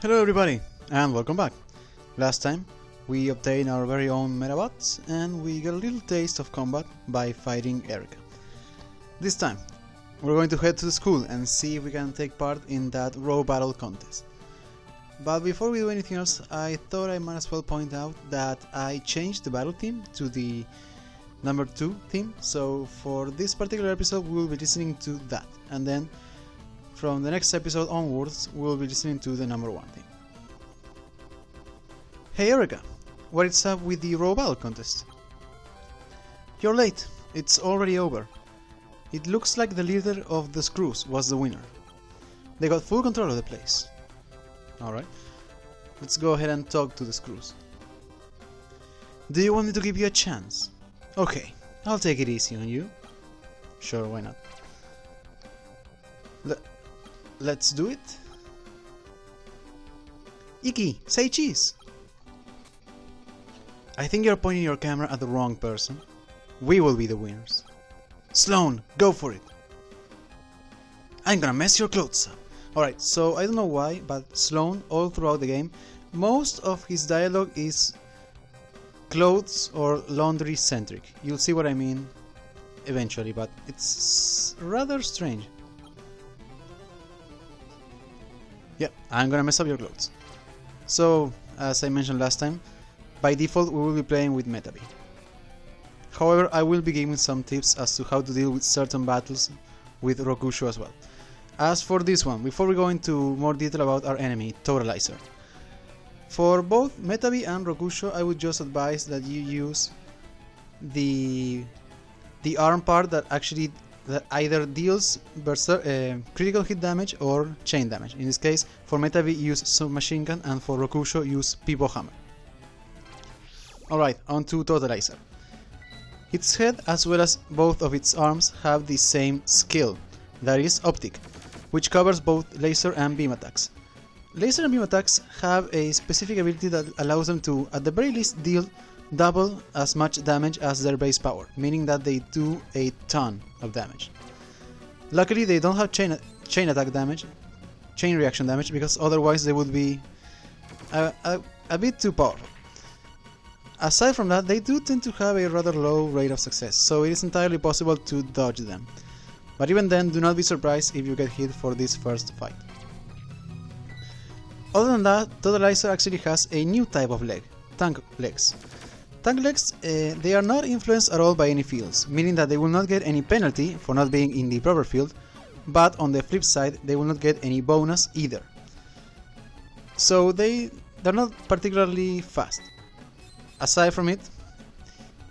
Hello everybody, and welcome back. Last time, we obtained our very own Medabots, and we got a little taste of combat by fighting Erica. This time, we're going to head to the school and see if we can take part in that row battle contest. But before we do anything else, I thought I might as well point out that I changed the battle theme to the number 2 theme, so for this particular episode we will be listening to that, and then from the next episode onwards, we'll be listening to the number 1 theme. Hey Erica, what is up with the row battle contest? You're late, it's already over. It looks like the leader of the Screws was the winner. They got full control of the place. Alright, let's go ahead and talk to the Screws. Do you want me to give you a chance? Okay, I'll take it easy on you. Sure, why not? Let's do it. Iki, say cheese! I think you're pointing your camera at the wrong person. We will be the winners. Sloan, go for it! I'm gonna mess your clothes up. Alright, so I don't know why, but Sloan, all throughout the game, most of his dialogue is clothes or laundry centric. You'll see what I mean eventually, but it's rather strange. Yeah, I'm gonna mess up your clothes. So, as I mentioned last time, by default we will be playing with Metabee. However, I will be giving some tips as to how to deal with certain battles with Rokusho as well. As for this one, before we go into more detail about our enemy, Totalizer. For both Metabee and Rokusho, I would just advise that you use the arm part that either deals critical hit damage or chain damage. In this case, for Metabee use Submachine Gun, and for Rokusho use Pipo Hammer. Alright, on to Totalizer. Its head as well as both of its arms have the same skill, that is Optic, which covers both laser and beam attacks. Laser and beam attacks have a specific ability that allows them to, at the very least, deal double as much damage as their base power, meaning that they do a ton of damage. Luckily they don't have chain attack damage, chain reaction damage, because otherwise they would be a bit too powerful. Aside from that, they do tend to have a rather low rate of success, so it is entirely possible to dodge them. But even then, do not be surprised if you get hit for this first fight. Other than that, Totalizer actually has a new type of leg, Tank Legs. Tank Legs, they are not influenced at all by any fields, meaning that they will not get any penalty for not being in the proper field, but on the flip side, they will not get any bonus either. So they're not particularly fast. Aside from it,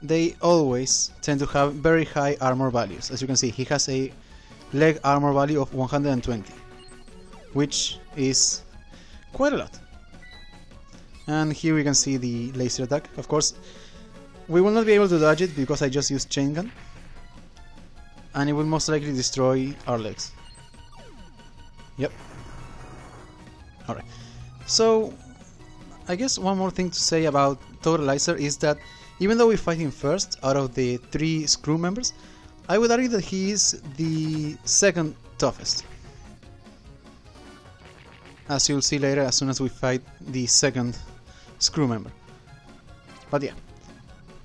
they always tend to have very high armor values. As you can see, he has a leg armor value of 120, which is quite a lot. And here we can see the laser attack. Of course, we will not be able to dodge it because I just used chain gun, and it will most likely destroy our legs. Yep. Alright, so I guess one more thing to say about Totalizer is that even though we fight him first out of the 3 Screw members, I would argue that he is the second toughest. As you'll see later, as soon as we fight the second Screw member. But yeah,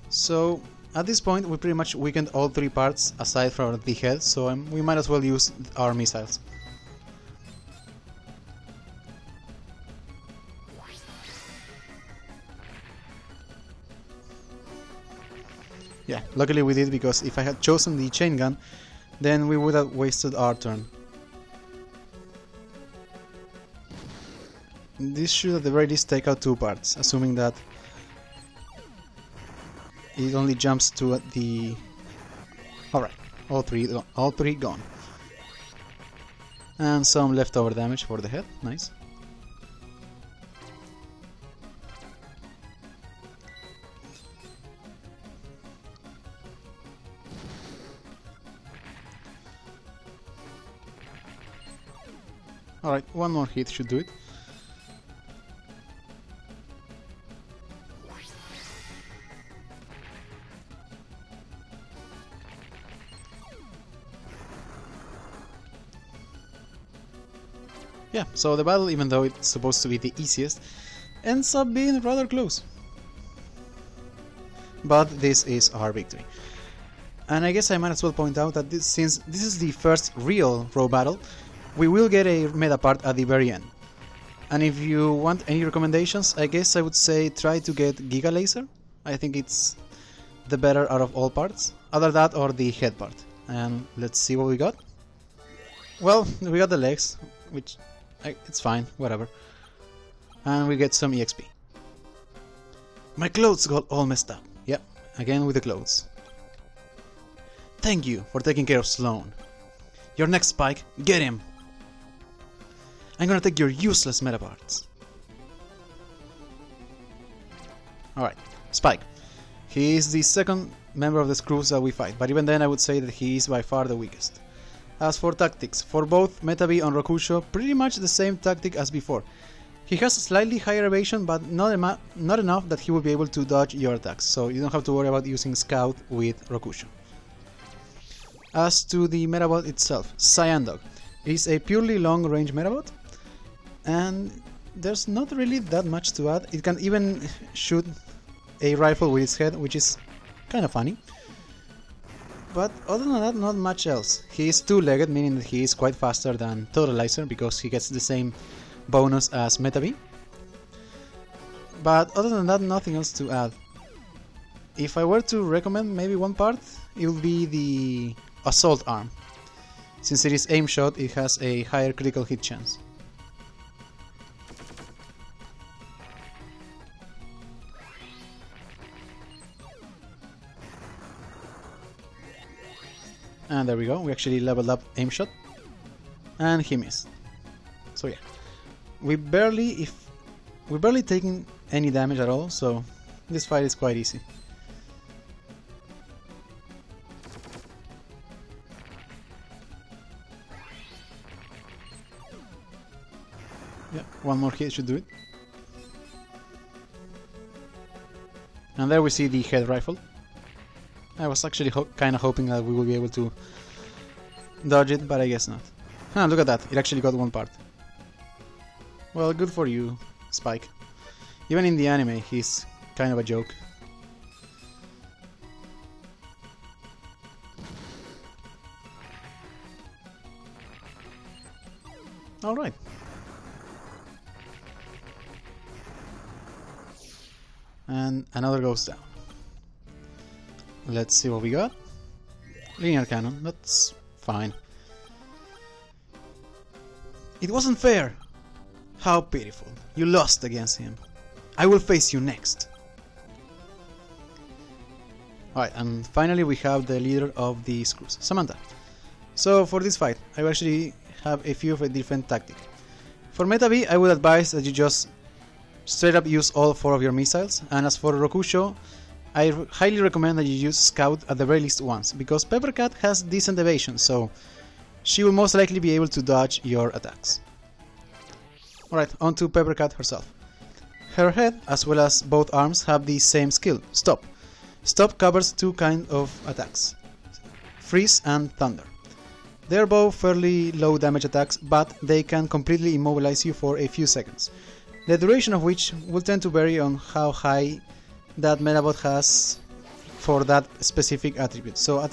so at this point we pretty much weakened all 3 parts aside from the head, so we might as well use our missiles. Yeah, luckily we did, because if I had chosen the chain gun, then we would have wasted our turn. This should at the very least take out 2 parts, assuming that it only jumps to the... Alright, all three gone. And some leftover damage for the head, nice. Alright, one more hit should do it. yeah, so the battle, even though it's supposed to be the easiest, ends up being rather close. But this is our victory. And I guess I might as well point out that since this is the first real row battle, we will get a meta part at the very end. And if you want any recommendations, I guess I would say try to get Giga Laser. I think it's the better out of all parts. Either that or the head part. And let's see what we got. Well, we got the legs, which it's fine, whatever. And we get some EXP. My clothes got all messed up. Yep, again with the clothes. Thank you for taking care of Sloan. Your next Spike, get him! I'm gonna take your useless Medabots. Alright, Spike. He is the second member of the Screws that we fight, but even then I would say that he is by far the weakest. As for tactics, for both Metabee and Rokusho, pretty much the same tactic as before. He has slightly higher evasion, but not enough that he will be able to dodge your attacks, so you don't have to worry about using Scout with Rokusho. As to the Medabot itself, Cyandog is a purely long-range Medabot, and there's not really that much to add. It can even shoot a rifle with its head, which is kind of funny. But other than that, not much else. He is two-legged, meaning that he is quite faster than Totalizer, because he gets the same bonus as Metabee. But other than that, nothing else to add. If I were to recommend maybe one part, it would be the Assault Arm. Since it is aim shot, it has a higher critical hit chance. And there we go, we actually leveled up aim shot. And he missed. So yeah. We barely taking any damage at all, so this fight is quite easy. Yeah, one more hit should do it. And there we see the head rifle. I was actually kind of hoping that we will be able to dodge it, but I guess not. Ah, look at that, it actually got one part. Well, good for you, Spike. Even in the anime, he's kind of a joke. Alright. And another goes down. Let's see what we got. Linear cannon, that's fine. It wasn't fair! How pitiful. You lost against him. I will face you next. Alright, and finally we have the leader of the Screws, Samantha. So for this fight, I will actually have a few of a different tactic. For Metabee, I would advise that you just straight up use all 4 of your missiles, and as for Rokusho, I highly recommend that you use Scout at the very least once, because Peppercat has decent evasion, so she will most likely be able to dodge your attacks. Alright, on to Peppercat herself. Her head, as well as both arms, have the same skill, Stop. Stop covers 2 kinds of attacks, Freeze and Thunder. They are both fairly low damage attacks, but they can completely immobilize you for a few seconds, the duration of which will tend to vary on how high that Medabot has for that specific attribute. So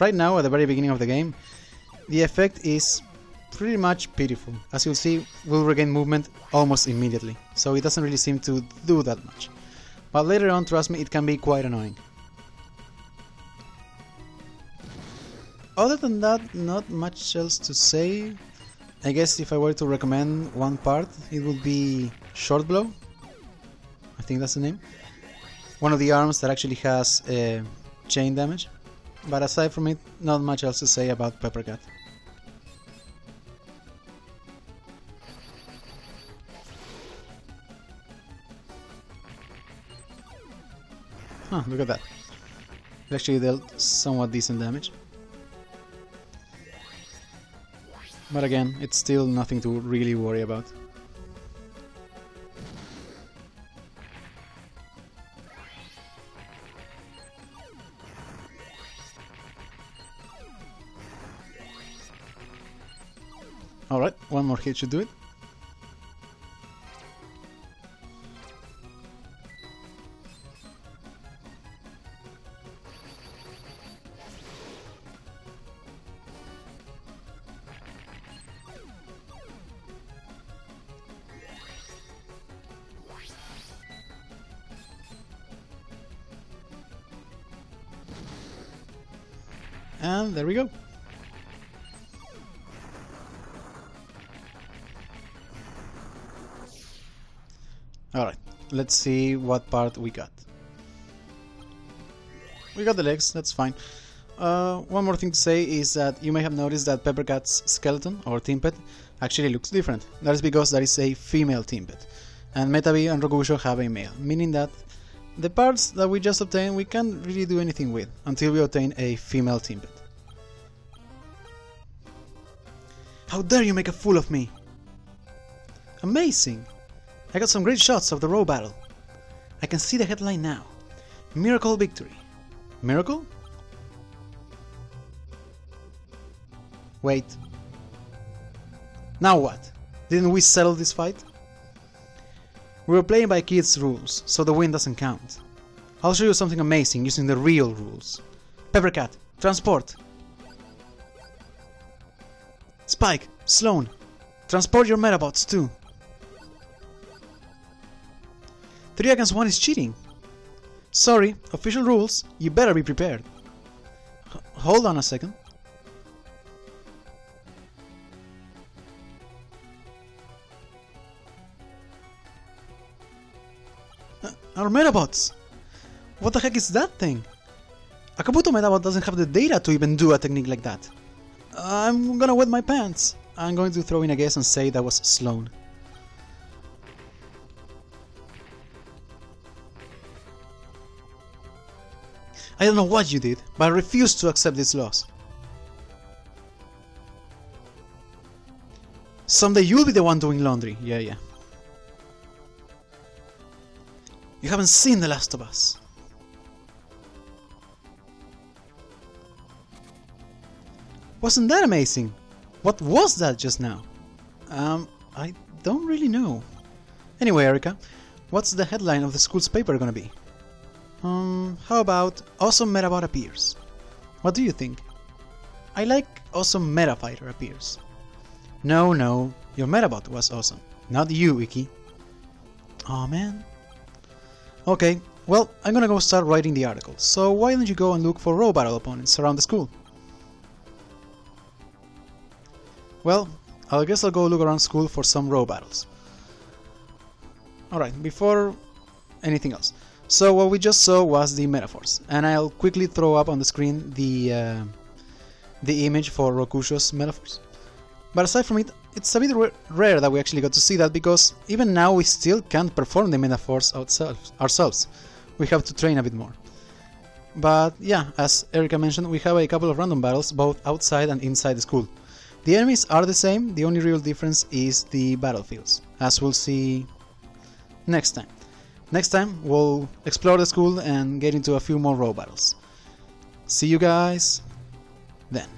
right now, at the very beginning of the game, the effect is pretty much pitiful. As you'll see, we'll regain movement almost immediately, so it doesn't really seem to do that much. But later on, trust me, it can be quite annoying. Other than that, not much else to say. I guess if I were to recommend one part, it would be Short Blow. I think that's the name. One of the arms that actually has chain damage. But aside from it, not much else to say about Peppercat. Huh, look at that. It actually dealt somewhat decent damage. But again, it's still nothing to really worry about. Alright, one more hit should do it. And there we go. Alright, let's see what part we got. We got the legs, that's fine. One more thing to say is that you may have noticed that Peppercat's skeleton, or Timpet, actually looks different. That is because that is a female Timpet, and Metabee and Rokusho have a male, meaning that the parts that we just obtained we can't really do anything with until we obtain a female Timpet. How dare you make a fool of me! Amazing! I got some great shots of the row battle. I can see the headline now. Miracle victory. Miracle? Wait. Now what? Didn't we settle this fight? We were playing by kids' rules, so the win doesn't count. I'll show you something amazing using the real rules. Peppercat, transport! Spike, Sloan, transport your Medabots too. 3 against 1 is cheating. Sorry, official rules, you better be prepared. Hold on a second. Our Medabots! What the heck is that thing? A Kabuto Medabot doesn't have the data to even do a technique like that. I'm gonna wet my pants. I'm going to throw in a guess and say that was Sloan. I don't know what you did, but I refuse to accept this loss. Someday you'll be the one doing laundry. Yeah. You haven't seen The Last of Us. Wasn't that amazing? What was that just now? I don't really know. Anyway, Erika, what's the headline of the school's paper gonna be? How about Awesome Metabot appears? What do you think? I like Awesome Metafighter appears. No, your Medabot was awesome, not you, Iki. Aw, man. Okay, well, I'm gonna go start writing the article, so why don't you go and look for row battle opponents around the school? Well, I guess I'll go look around school for some row battles. Alright, before anything else. So what we just saw was the metaphors, and I'll quickly throw up on the screen the image for Rokusho's metaphors. But aside from it, it's a bit rare that we actually got to see that, because even now we still can't perform the metaphors ourselves. We have to train a bit more. But yeah, as Erika mentioned, we have a couple of random battles both outside and inside the school. The enemies are the same, the only real difference is the battlefields, as we'll see next time. Next time we'll explore the school and get into a few more row battles. See you guys then.